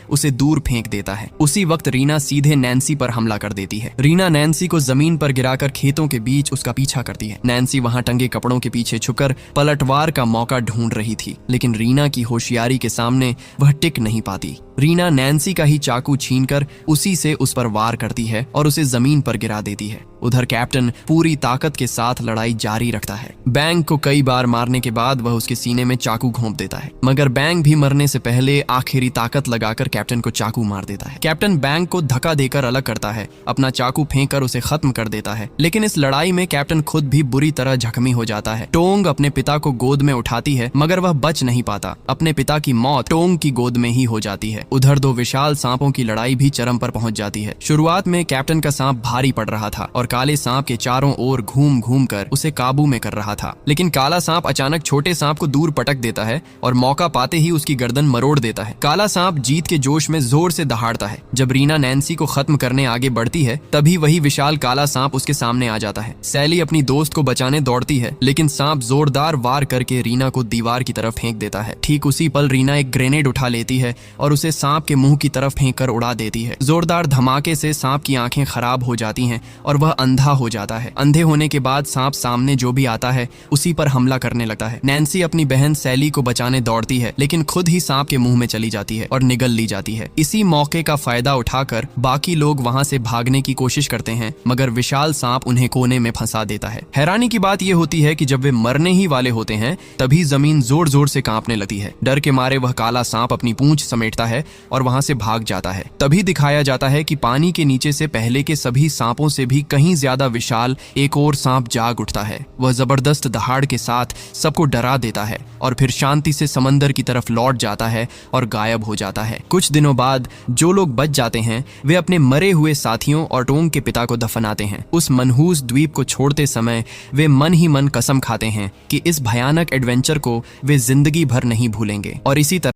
उसे दूर फेंक देता है। उसी वक्त रीना सीधे नैन्सी पर हमला कर देती है। रीना नैन्सी को जमीन पर गिराकर खेतों के बीच उसका पीछा करती है। नैन्सी वहां टंगे कपड़ों के पीछे छुपकर पलटवार का मौका ढूंढ रही थी, लेकिन रीना की होशियारी के सामने वह टिक नहीं पाती। रीना नैन्सी का ही चाकू छीनकर उसी से उस पर वार करती है और उसे जमीन पर गिरा देती है। उधर कैप्टन पूरी ताकत के साथ लड़ाई जारी रखता है। बैंग को कई बार मारने के बाद वह उसके सीने में चाकू घोंप देता है, मगर बैंग भी मरने से पहले आखिरी ताकत लगाकर कैप्टन को चाकू मार देता है। कैप्टन बैंग को धक्का देकर अलग करता है, अपना चाकू फेंककर उसे खत्म कर देता है, लेकिन इस लड़ाई में कैप्टन खुद भी बुरी तरह जख्मी हो जाता है। टोंग अपने पिता को गोद में उठाती है, मगर वह बच नहीं पाता। अपने पिता की मौत टोंग की गोद में ही हो जाती है। उधर दो विशाल सांपों की लड़ाई भी चरम पर पहुंच जाती है। शुरुआत में कैप्टन का सांप भारी पड़ रहा था और काले सांप के चारों ओर घूम घूम कर उसे काबू में कर रहा था, लेकिन काला सांप अचानक छोटे सांप को दूर पटक देता है और मौका पाते ही उसकी गर्दन मरोड़ देता है। काला सांप जीत के जोश में जोर से दहाड़ता है। जब रीना नैन्सी को खत्म करने आगे बढ़ती है, तभी वही विशाल काला सांप उसके सामने आ जाता है। सैली अपनी दोस्त को बचाने दौड़ती है, लेकिन सांप जोरदार वार करके रीना को दीवार की तरफ फेंक देता है। ठीक उसी पल रीना एक ग्रेनेड उठा लेती है और उसे सांप के मुंह की तरफ फेंक कर उड़ा देती है। जोरदार धमाके से सांप की आंखें खराब हो जाती हैं और वह अंधा हो जाता है। अंधे होने के बाद सांप सामने जो भी आता है उसी पर हमला करने लगता है। नैन्सी अपनी बहन सैली को बचाने दौड़ती है, लेकिन खुद ही सांप के मुंह में चली जाती है और निगल ली जाती है। इसी मौके का फायदा उठाकर बाकी लोग वहां से भागने की कोशिश करते हैं, मगर विशाल सांप उन्हें कोने में फंसा देता है। हैरानी की बात यह होती है कि जब वे मरने ही वाले होते हैं, तभी जमीन जोर जोर से कांपने लगती है। डर के मारे वह काला सांप अपनी पूंछ समेटता है और वहां से भाग जाता है। तभी दिखाया जाता है कि पानी के नीचे से पहले के सभी सांपों से भी कहीं ज्यादा विशाल एक और सांप जाग उठता है। वह जबरदस्त दहाड़ के साथ सबको डरा देता है और फिर शांति से समंदर की तरफ लौट जाता है और गायब हो जाता है। कुछ दिनों बाद जो लोग बच जाते हैं, वे अपने मरे हुए साथियों और टोंग के पिता को दफनाते हैं। उस मनहूस द्वीप को छोड़ते समय वे मन ही मन कसम खाते हैं कि इस भयानक एडवेंचर को वे जिंदगी भर नहीं भूलेंगे। और इसी तरह